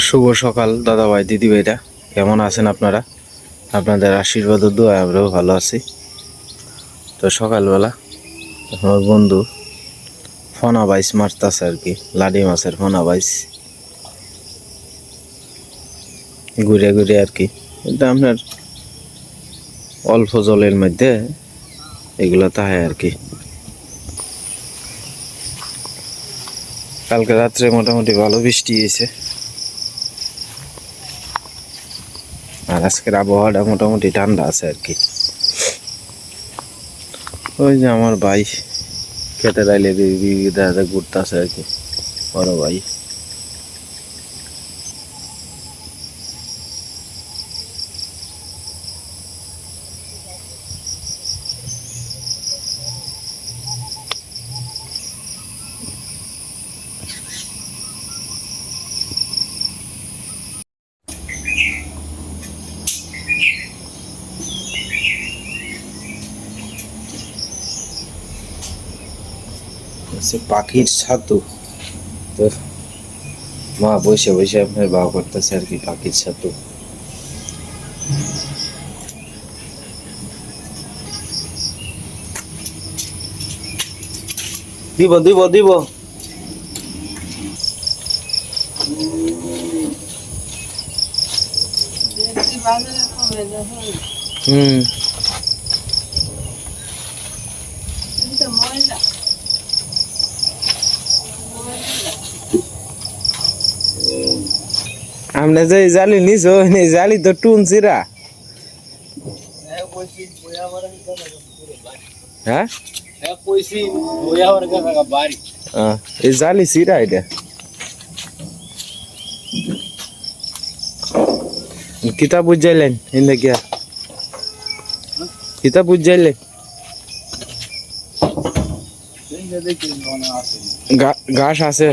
শুভ সকাল দাদা ভাই দিদি ভাইরা, কেমন আছেন আপনারা? আপনাদের আশীর্বাদ ও দোয়া আমরাও ভালো আছি। তো সকালবেলা আমার বন্ধু ফনা বাইস মারতেছে আর কি, লাডি মাছের ফনা বাইস ঘুরে ঘুরে আর কি। এটা আপনার অল্প জলের মধ্যে এগুলো তাহে আর কি। কালকে রাত্রে মোটামুটি ভালো বৃষ্টি হয়েছে, আর আজকের আবহাওয়াটা মোটামুটি ঠান্ডা আছে আর কি। ওই যে আমার ভাই খেতে রাইলে দেখা ঘুরতে আছে আর কি, বড় ভাই। পাখির ছাতু, তো মা বসে বসে আপনার বাবা করতেছে আর কি পাখির ছাতু। দিব দিব দিব। হুম, আমনে যে জালি নিছো জালি তো টুনছিরা। হ্যাঁ এই জালি সিরা এটা কিতাব বুঝাইলেন হিন্দে গিয়া কিতাব বুঝাইলেন ঘাস আছে।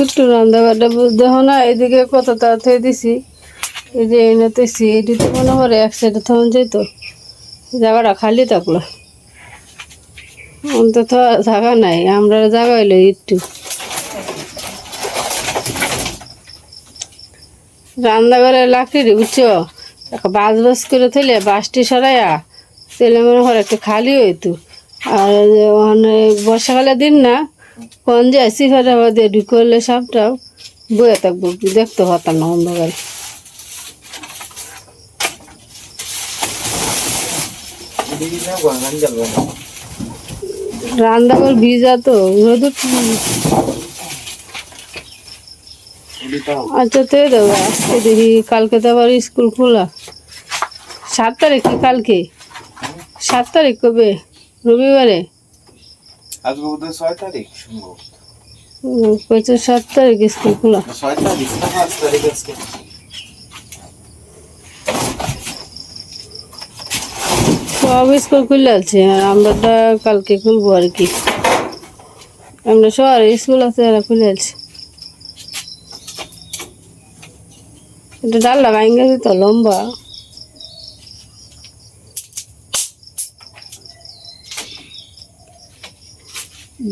একটু রান্না বান্না দেখো না, এদিকে কত তাড়াতাড়ি দিছি, এই যে এনেতেছি এটিতে মনে করে এক সাইডে তখন যেত জায়গাটা খালি থাকলো, অন্তত জায়গা নাই। আমরা জায়গা হইলো একটু রান্নাঘরে লাকড়ি বুঝছো, বাজ বাজ করে থইলে বাসটি সরাইয়া তেলে মনে করে একটু খালি হইতো। আর ওখানে বর্ষাকালের দিন না, কোন যে সিফাটা দিয়ে ঢুকলে সাপটাও বয়ে থাকবো, দেখতে পারতাম না অন্ধকারে। রান্নাঘর ভিজা তো রোদ। আচ্ছা তো দেবো আজকে দেখি, কালকে তো আবার স্কুল খোলা। 7 তারিখ কি কালকে? 7 তারিখ কবে? রবিবারে। আজকে বোধহয় 6 তারিখ সম্ভব। 7 তারিখ স্কুল খোলা। 6 তারিখ না 5 তারিখ আজকে। সব স্কুল খুলে আছে, আর আমরা কালকে খুলবো আর কি। আমরা শহরে স্কুল আছে, এরা খুলে আছে। এটা ডালটা ভাঙ্গে দিত লম্বা।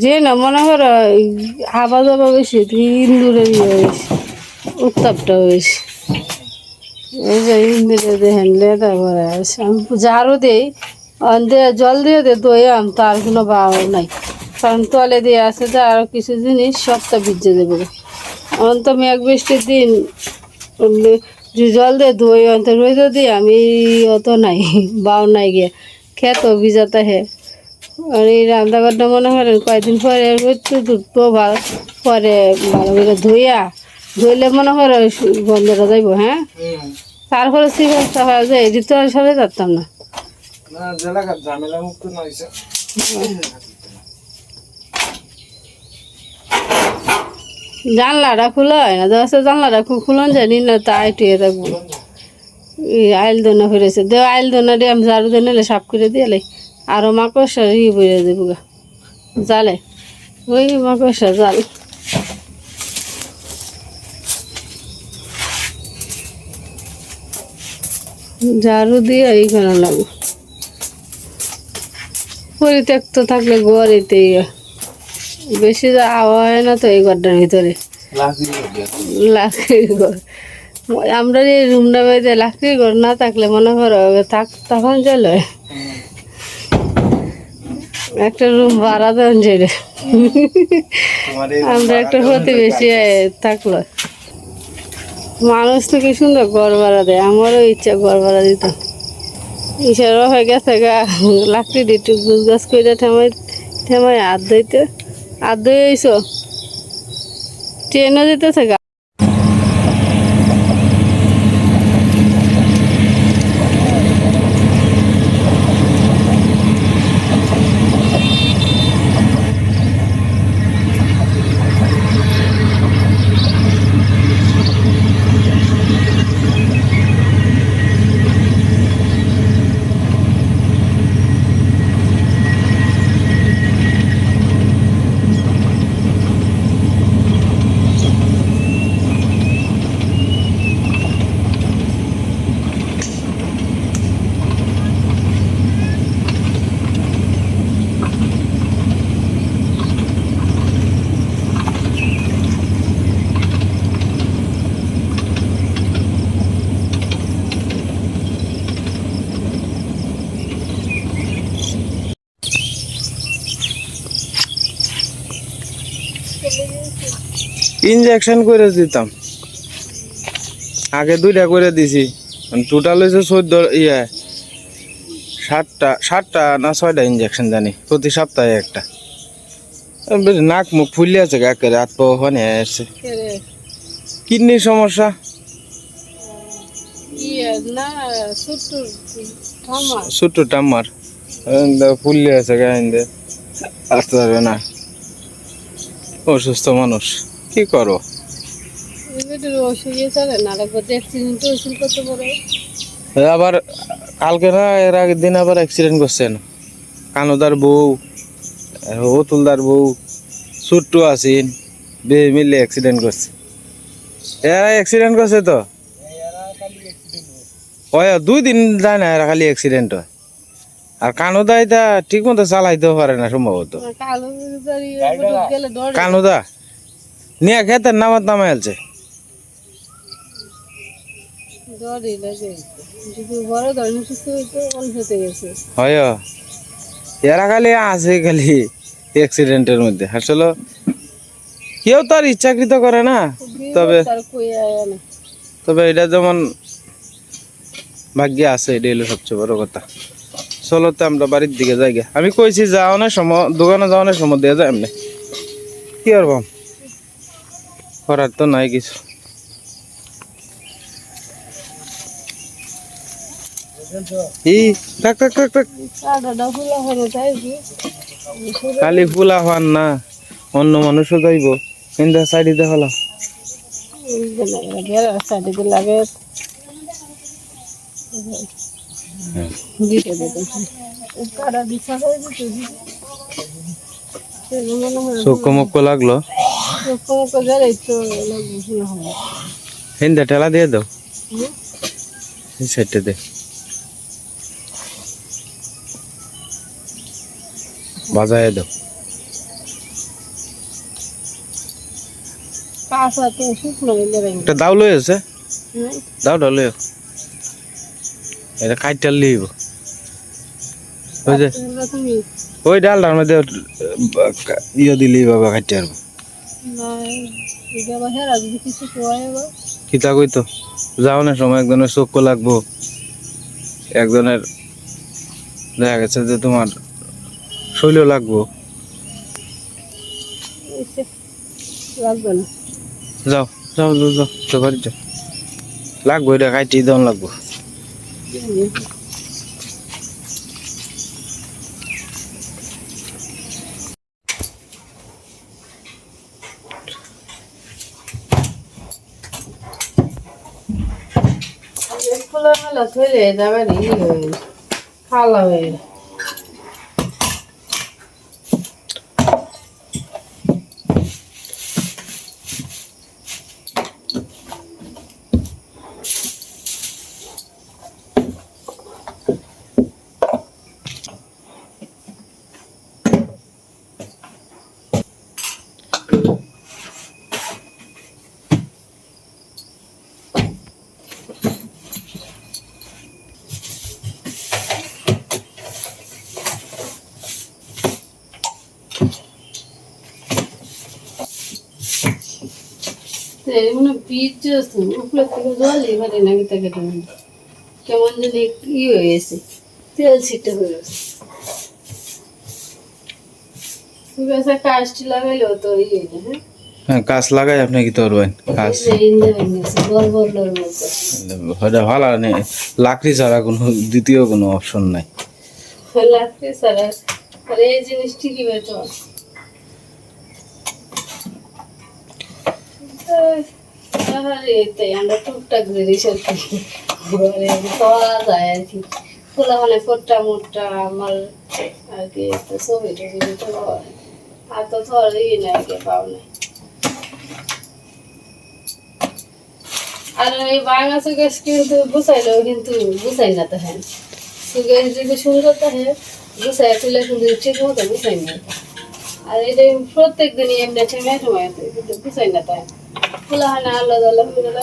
যে না মনে করো হাবা যাবা বেশি, ইন্দুরের বেশি, উত্তাপটা বেশি। এই যে ইন্দুরে দেখেন লেদা করে ঝাড়ু দেই, জল দিয়ে দে দইয়াম, তার কোনো ভাব নাই। কারণ তলে দিয়ে আছে যে আরো কিছু জিনিস সবটা ভিজে দেবে। এখন তো মেঘ বৃষ্টির দিন, জল দিয়ে ধুই অন্ত রোদ দিই আমি অত নাই বাও নাই গিয়ে খেত ভিজাতে হে। আর এই রান্নাঘরটা মনে করেন কয়েকদিন পরে দুধ ভালো পরে ভালো করে ধুইলে মনে করে গন্ধটা যাইব। হ্যাঁ, তারপরে সিফার সাফা যায় এটি তো সবাই যাতাম না। জানলাটা খুলে হয় না, জানলাটা খুলন জানি না, তাই টুয়ে থাকবো। আইল দোনা ফিরেছে দেও, আইল দোনা দিয়ে আমি ঝাড়ু দিয়ে নিলে সাফ করে দিয়ে আরো মাকড়সা বইরে দেবো জালে, ওই মাকড়সা জাল। ঝাড়ু দিয়ে এইখানে লাগবে। পরিত্যক্ত থাকলে ঘরেতে বেশি আওয়া হয় না তো এই ঘরটার ভিতরে। লাকড়ির ঘর, আমরা এই রুমটা বাইরে লাকড়ির ঘর না থাকলে মনে করো তখন চলে একটা রুম ভাড়া দেন যেটা আমরা একটা প্রতিবেশী থাকলো। মানুষ তো কি সুন্দর ঘর ভাড়া দেয়, আমারও ইচ্ছা ঘর ভাড়া দিতাম। ইশারা হয়ে গেছে গা, লাকড়ি দিতে গুছ গাছ করে ঠেমাই ঠেমাই হাত ধুইতে, হাত ধুয়ে আইসো ট্রেনও দিতেছে গা। ইনজেকশন করে দিতাম, আগে 2টা করে দিছি, টোটাল হয়েছে 14 সাতটা না 6টা ইনজেকশন জানি, প্রতি সপ্তাহে একটা। নাক মুখ ফুলে আছে একেবারে, হাত পা ওখানে আসছে। কিডনির সমস্যা। ছোট্ট টাম্মার ফুললে আছে গাইন্দে, আসতে পারবে না। অসুস্থ মানুষ কি করো। আবার কালকে না এর আগের দিন আবার অ্যাক্সিডেন্ট করছেন, কানুদার বউ, অতুলদার বউ, ছোট্ট আসিন, বে মিলে অ্যাক্সিডেন্ট করছে। এরা অ্যাক্সিডেন্ট করছে তো ওই 2 দিন যায় না, এরা খালি অ্যাক্সিডেন্ট হয়। আর কানুদা এটা ঠিক মতো চালাইতেও পারে না সম্ভবত। কানুদা নিয়ে খেতের নামাত নামাই আছে। হয় এরা খালি আছে খালি অ্যাক্সিডেন্টের মধ্যে। আসলে কেউ তো আর ইচ্ছাকৃত করে না, তবে তবে এটা যেমন ভাগ্যে আছে, এটা হলো সবচেয়ে বড় কথা। চলো তো আমরা বাড়ির দিকে যাই গে। আমি কইছি যাওয়ানোর সময়, দোকানে যাওয়ানোর সময় দিয়ে যায় এমনি, কি করব, করার তো নাই কিছু। খালি ফুলা হওয়ার না, অন্য মানুষও যাইব, কিন্তু সাইডে হলো লাগে। চোখ লাগলো, হিন্দা ঠেলা দিয়ে দাও সাইডটা দে, বাজায় দাও। একটা দাও লই আছে, দাও লই, এটা কাইটাল লিব। ওই যে ওই ডালটার মধ্যে ইয়ে দিলেই বাবা কাটতে পারবো। কিতা কই তো যাওয়ানোর সময় একজনের চোখ লাগবো, একজনের দেখা গেছে যে তোমার শৈল লাগবো। যাও যাও যাও যাও তো বাড়ি যাও, লাগবো এটা কাইটি দেওয়ান লাগবো। খালা হয়ে এমন বীজ আছে উপরে থেকে জলই পারে না কেটে কেটে কেমন জানি ই হয়ে গেছে তেল ছিটে হয়ে গেছে গাছে কাজটি লাগাইলেও তো ইয়ে না হ্যাঁ হ্যাঁ কাজ লাগাই আপনি কি করবেন কাজ বল বললোর মতো ওটা ভালো নেই লাকড়ি ছাড়া কোনো দ্বিতীয় কোনো অপশন নাই লাগতে সারা আরে এই জিনিস ঠিকই বেটো আরে তাই আমরা টুকটাক জিনিস আর কি ঘরে পাওয়া যায় আর কি খোলা মানে ফোটা মোটা আমার আর কি তো ছবি টবি তো আর তো ধরে না আর কি পাও না আর এই বাংলা সুগেশ কিন্তু গুছাইলেও কিন্তু গুছাই না তো হ্যাঁ সুগেশ যদি সুন্দর তো হ্যাঁ গুছাই তুলে কিন্তু ঠিক মতো গুছাই না আর এটা প্রত্যেক দিনই এমনি ঠেঙে ঠেঙে কিন্তু গুছাই না তাই খোলা হয় না আলাদা আলাদা হয়ে গেল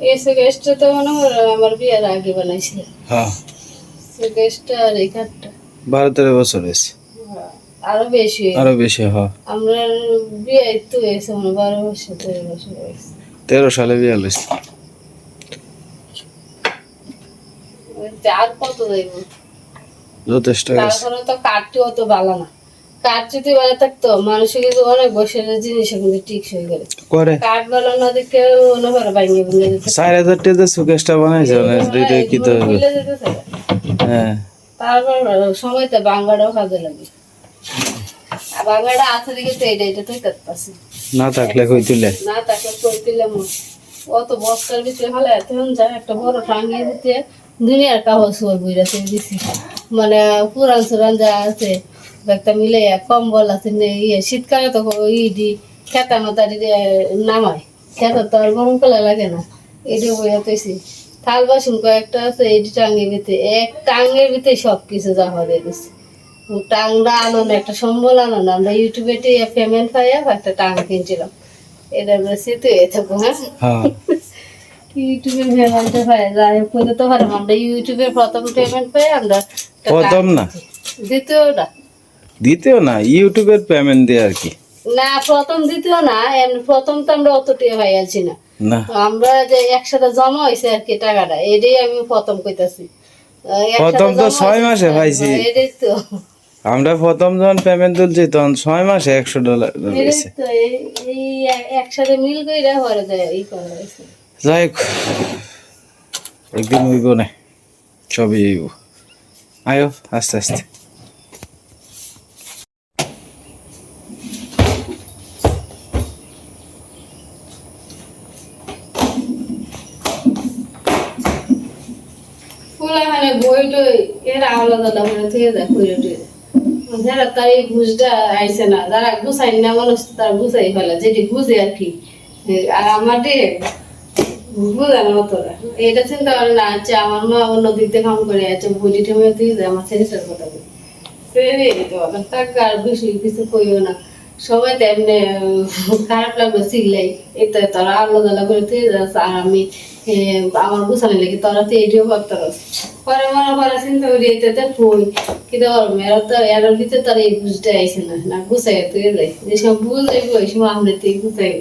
এই সুগেশটা তো মনে হয় আমার বিয়ের আগে বানাইছিল হ্যাঁ সুগেশটা আর এই কাঠটা 12-13 বছর হয়েছে আরো বেশি আরো বেশি হ্যাঁ আমরা বিয়ে তো হয়েছে মানে 12 বছর 13 বছর হয়েছে 13 সালে বিয়ে হয়েছে আর কত যাইব যথেষ্ট হয়েছে তারপরে তো কাঠটি অত ভালো না কাঠ যদি ভালো থাকতো মানুষের কিন্তু অনেক বছরের জিনিস কিন্তু ঠিক হয়ে গেল করে কাঠ ভালো না দেখে মনে করে ভাঙিয়ে ভেঙে যেতে 4000 টাকা সুকেশটা বানাইছে দুইটা কি তো ভুলে যেতেছে। হ্যাঁ তারপর সময়তে বাংলাটাও কাজে লাগে আর বাংলাটা আছে দিকে তো এটা তো করতেছি না থাকলে কই তুলে না তাকে কই দিলাম অত বস্তার ভিতরে হলে এখন যায় একটা বড় টাঙ্গিয়ে দিতে দুনিয়ার কাগজ সব বইরাতে দিছি মানে পুরান সুরান যা আছে একটা মিলে কম্বল আছে ইয়ে শীতকালে তো ইডি খেতা মাতারি নামায় খেতা তো আর গরম কালে লাগে না এটি বইয়াতেছি থাল বাসন কয়েকটা আছে এটি টাঙ্গিয়ে ভিতরে এক টাঙ্গের ভিতরে সব কিছু জমা দিয়ে দিচ্ছে টাংরা আনো না একটা সম্বল আনো না আমরা ইউটিউবে পেমেন্ট পাইয়া একটা টাং কিনছিলাম এটা আমরা স্মৃতি হয়ে থাকবো হ্যাঁ হ্যাঁ ইউটিউবে পেমেন্টটা পাই যাই করে তো পারবো আমরা ইউটিউবের প্রথম পেমেন্ট পাই আমরা একটা প্রথম টাং না কিনছি। দ্বিতীয়টা দ্বিতীয় না ইউটিউবের পেমেন্ট দিয়ে আর কি না প্রথম দ্বিতীয় না এমনি প্রথম তো আমরা অত টিয়া পাই আছি না না আমরা যে একসাথে জমা হয়েছে আর কি টাকাটা এটাই আমি প্রথম কইতাছি প্রথম তো 6 মাসে পাইছি এটাই তো আমরা প্রথম যখন পেমেন্ট তুলছি তখন 6 মাসে $100 এটাই দিয়েছে তো এই একসাথে মিল কইরা হরে যায় ই করা হয়েছে যাই হোক, একদিন হইব না সবই হইব আয়ো আস্তে আস্তে ফুলা মানে বই টই এরা আলাদা আলাদা থেকে যায় কইরা টই যারা তার এই ঘুষটা আইছে না যারা ঘুষাই না মানুষ তারা ঘুষাই ফেলে যেটি ঘুষে আর কি আর আমার বুঝে না অতটা এটা চিন্তা করে না আচ্ছা আমার মা অন্য দিক দিয়ে কাম করে আচ্ছা বডি টেমে দিয়ে যায় আমার ছেলেটার কথা বলি ছেড়ে দিতে হবে তাকে আর বেশি কিছু কইও না সবাই তো এমনি খারাপ লাগবে শিখলাই এটা তারা আলাদা আলাদা করে দিয়ে যাচ্ছে আর আমি আমার গুছানো লেগে তোরা তো এইটিও ভাবতে পারছি পরে মনে পরে চিন্তা করি এটাতে কই কিন্তু মেয়েরা তো এর ভিতরে তার এই বুঝতে আইসে না না গুছাই তুই যাই যেসব বুঝ দেখবো ওই সময় আপনি তুই গুছাই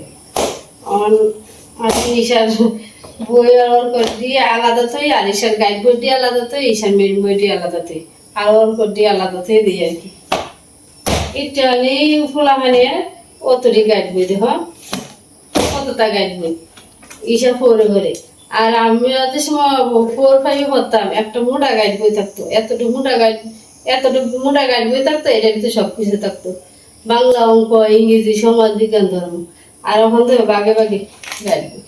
আমার ঈশার বই অর্ডার করে দিয়ে আলাদা থই আর ঈশার গাইড বই দিয়ে আলাদা থই ঈশার মেন বই দিয়ে আলাদা থই আর অর্ডার করে দিয়ে আলাদা থই দিই আর কি এটা নেই ফোলা মানে অতটি গাইড বই দেখ কতটা গাইড বই ঈশা ফোরে ঘরে আর আমি যে সময় 4-5 পড়তাম একটা মোটা গাইড বই থাকতো এতটুকু মোটা গাইড বই থাকতো এটার ভিতরে সবকিছু থাকতো বাংলা অঙ্ক ইংরেজি সমাজ বিজ্ঞান ধর্ম আর ওখান থেকে বাগে বাগে গাইড বই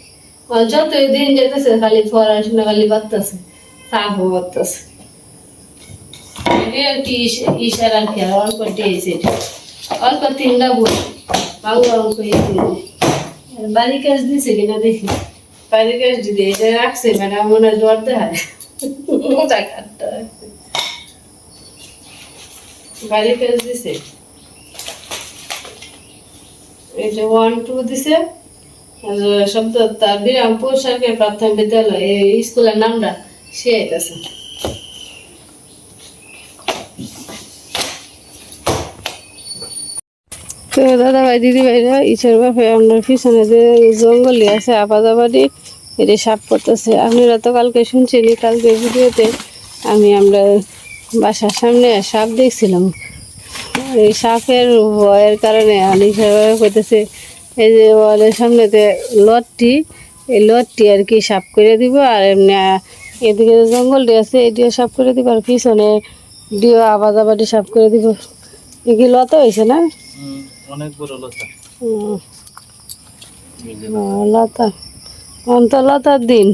যতই দিন যেতেছে খালি পড়াশোনা খালি বাড়তেছে চাপও বাড়তেছে আর কি ঈশার আর কি আর অল্প দিয়েছে অল্প 3টা বই বাংলা অঙ্ক বাড়ি কাজ দিছে কিনা দেখি বাড়ি কাজ দিদি এটা রাখছে মানে মনে জ্বর দেয় মোটা কাঠটা বাড়ি কাজ দিছে এটা 1-2 দিছে শব্দ তার বিরামপুর সরকারি প্রাথমিক বিদ্যালয় এই স্কুলের নামটা সে আছে তো দাদা ভাই দিদি ভাইরা ইচ্ছার বাপে আমরা পিছনে যে জঙ্গলি আছে আপাদাবাদি এটা সাপ করতেছে। আপনারা তো কালকে শুনছেনই, কালকে ভিডিওতে আমরা বাসার সামনে সাপ দেখছিলাম। এই সাপের ভয়ের কারণে আলি সাহেব কইতেছে এই যে ওয়ালের সামনেতে লটটি, এই লটটি আর কি সাফ করে দিব, আর এমনি এদিকে যে জঙ্গলটি আছে এটিও সাফ করে দিব, আর পিছনে দিও আবাদি সাফ করে দিব। এ কি লতা হয়েছে না? অনেক বড় লতা। লতা অন্ত লতার দিন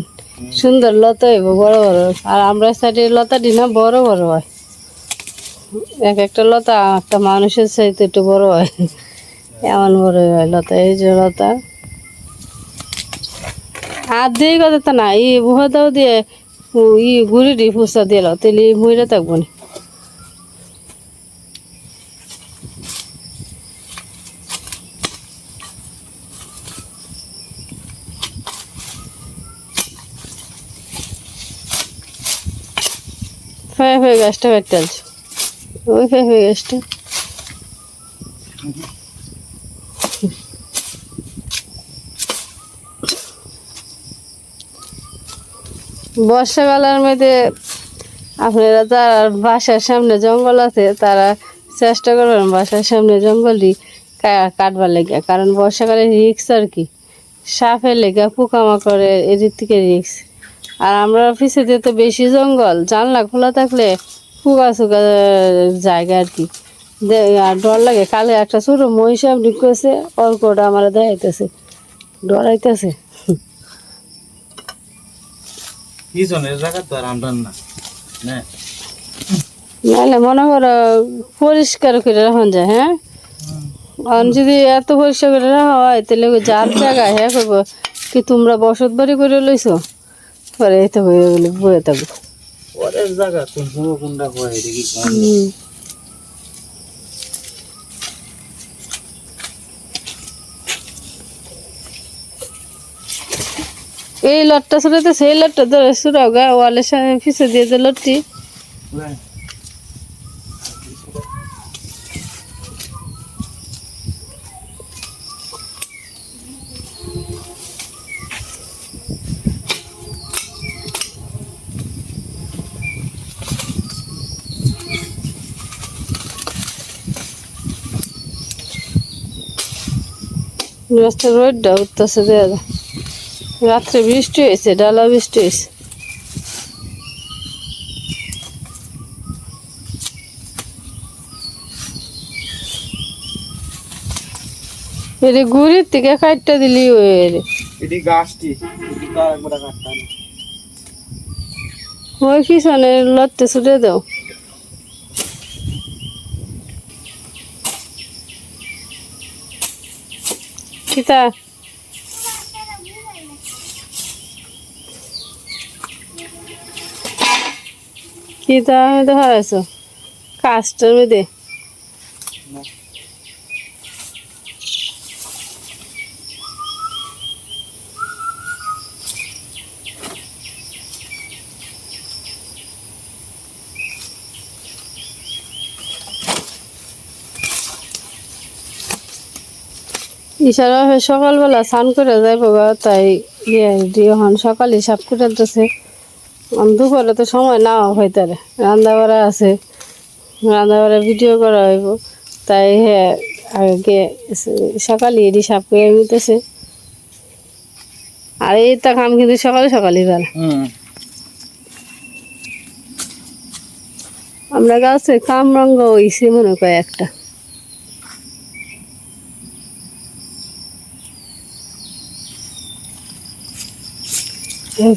সুন্দর লতা হইব বড় বড়, আর আমরা সাইডে লতাটি না বড় বড় হয়, এক একটা লতা একটা মানুষের চাইতে একটু বড় হয়, এমন বড় হয় লতা। এই যে লতা হাত দিয়ে কথা না, ই বুহাদাও দিয়ে গুড়ি দিয়ে ফুসা দিয়ে তেলে মইরা থাকবো না। ফে গাছটা কাটতে আলছো, ওই ফে গাছটা বর্ষাকালের মধ্যে আপনারা তার বাসার সামনে জঙ্গল আছে তারা চেষ্টা করবেন বাসার সামনে জঙ্গলটি কাটবার লেগে, কারণ বর্ষাকালে রিক্স আর কি, সাপের লেগে পোকামাকড়ের এদিক থেকে রিক্স। আর আমরা অফিসে দিয়ে তো বেশি জঙ্গল, জানলা খোলা থাকলে ফুকা চুকা জায়গা আর কি, আর ডর লাগে। কালে একটা ছোটো মহিষাপ ঢুকেছে, অর্কটা আমার দেখাইতেছে, ডরাইতেছে। নাহলে মনে করো পরিষ্কার করে রাখা যায়। হ্যাঁ, আর যদি এত পরিষ্কার করে রাখা হয় তাহলে যার জায়গা হ্যাঁ করবো কি তোমরা বসত বাড়ি করে লইছো, পরে এই তো হয়ে গেলে বয়ে থাকবো পরের জায়গা কোনটা হয় দেখি। এই লটটা ছড়াইতেছে, এই লটটা ধরে সুরাও গা ওয়ালের সামনে পিছিয়ে দিয়ে যে লটটি রাস্তার রোডটা উঠতেছে, দেওয়া যায়। রাত্রে বৃষ্টি হয়েছে, ডালা বৃষ্টি হয়েছে। এর গুড়ির থেকে কাটটা দিলি এটি গাছটি একবার কাটতাম। ওই পিছনে লড়তে ছুটে দাও। কিতা কিতা দেখা আছো কাজটার মধ্যে ইশারা সকালবেলা স্নান করে যাইব গা, তাই এখন সকালে সাপ কুটাতেছে। দুপুরে তো সময় না হইতারে, রান্না বাড়া আছে, রান্না বাড়া ভিডিও করা হইব, তাই হ্যাঁ আগে সকালে এটি সাপ করে নিতেছে। আর এইটা কাম কিন্তু সকালে সকালই ভালো। আমরা গাছে কামরাঙ্গ হইছে মনে কয় একটা।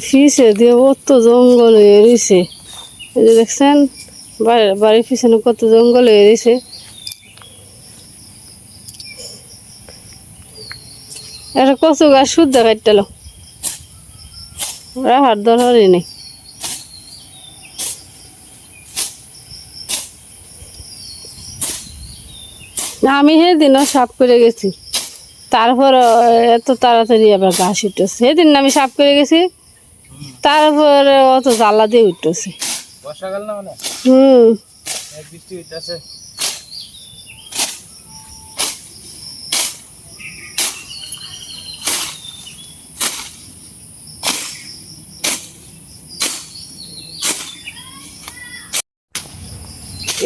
পিছে দিয়ে কত জঙ্গল হয়ে রয়েছে, এই যে দেখছেন বাড়ির পিছনে কত জঙ্গল হয়ে রয়েছে। একটা কচু গাছ শুদ্ধ কাটতেল, রাখার দরকারই নেই। আমি সেদিনও সাফ করে গেছি, তারপর এত তাড়াতাড়ি আবার ঘাস উঠতেছে। সেদিন আমি সাফ করে গেছি, তারপরে অত জ্বালা দিয়ে উঠতেছে। বর্ষাকাল না মানে বৃষ্টি হইতাছে।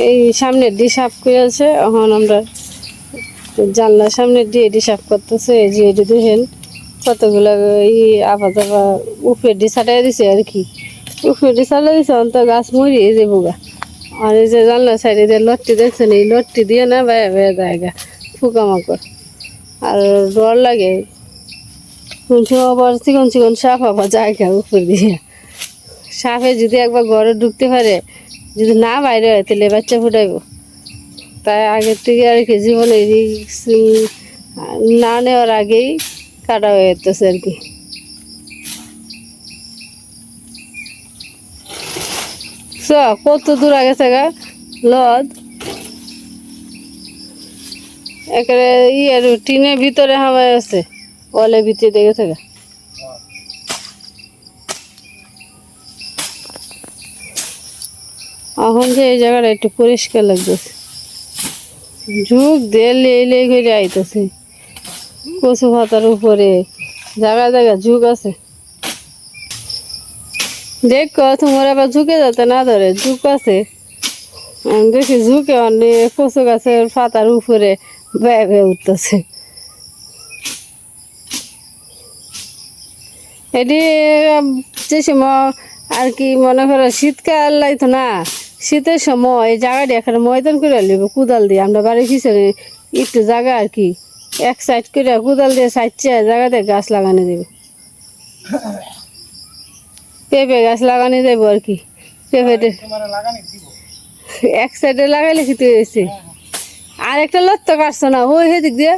এই সামনের দিয়ে সাফ করে আছে, এখন আমরা জানলার সামনে দিয়ে এটি সাফ করতেছে। এই যে এটি দেখেন কতগুলো এই আবা যাবা উপরে দিয়ে ছাটাই দিছে আর কি, উপরে দিয়ে ছাটাই দিছে, অন্ত গাছ মরিয়ে যাবো গা। আর এই যে জানলার সাইডে যে লটটি দেখছেন, এই লটটি দিয়ে না বাইরে বাইরে জায়গা পোকামাকড়, আর ডর লাগে কোন সময় আবার চিকন চিকন সাপ আবার জায়গা উপরে দিয়ে। সাপে যদি একবার ঘরে ঢুকতে পারে, যদি না বাইরে হয় তাহলে বাচ্চা ফুটাইব। তাই আগের থেকে আর কি জীবনে রিস্ক না নেওয়ার আগেই কাটা হয়ে যেতেছে আর কি। কত দূর আগে থাকা লদ একেবারে ইয়ের টিনের ভিতরে হামাই আছে, ওয়ালের ভিতরে দেখে থাকা। এখন যে এই জায়গাটা একটু পরিষ্কার লাগতেছে, ঝুঁক দিয়ে লে করে আইতেছে কচু পাতার উপরে, জায়গায় জায়গায় ঝুঁক আছে। দেখো তোমার আবার ঝুঁকে যাতে না ধরে, ঝুঁক আছে। আমি দেখি ঝুঁকে অনেক কচু গাছের পাতার উপরে বেয়ে বেয়ে উঠতেছে। এটি যে সময় আর কি মনে করো শীতকাল লাগতো না, শীতের সময় এই জায়গাটি এখানে ময়দান করে নেবো কোদাল দিয়ে। আমরা বাড়ির পিছনে একটু জায়গা আর কি এক সাইড করে কোদাল দিয়ে সাইডছে জায়গাতে গাছ লাগানো দেবে, পেঁপে গাছ লাগানো যাবো আর কি। পেঁপেটে এক সাইডে লাগাইলে কি হয়েছে, আর একটা লত্ত কাটছো না ওই সেদিক দিয়ে।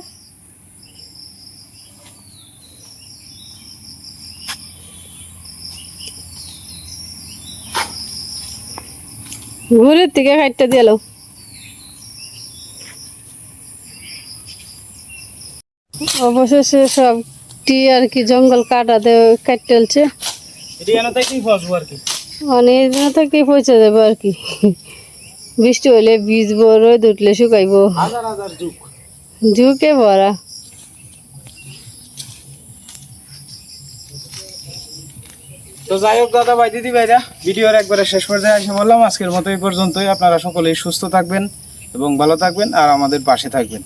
ঘুরের থেকে কাটটা দিল। অবশেষে সবটি আর কি জঙ্গল কাটাতে কাটতেলছে, অনেক দিন থেকে পৌঁছে যাবো আর কি। বৃষ্টি হলে ভিজবো, রোদ উঠলে শুকাইবো, ঝুঁকে ভরা। তো যাই হোক দাদা ভাই দিদি ভাইরা, ভিডিওর একবারে শেষ পর্যায়ে এসে বললাম, আজকের মতো এই পর্যন্তই। আপনারা সকলেই সুস্থ থাকবেন এবং ভালো থাকবেন আর আমাদের পাশে থাকবেন।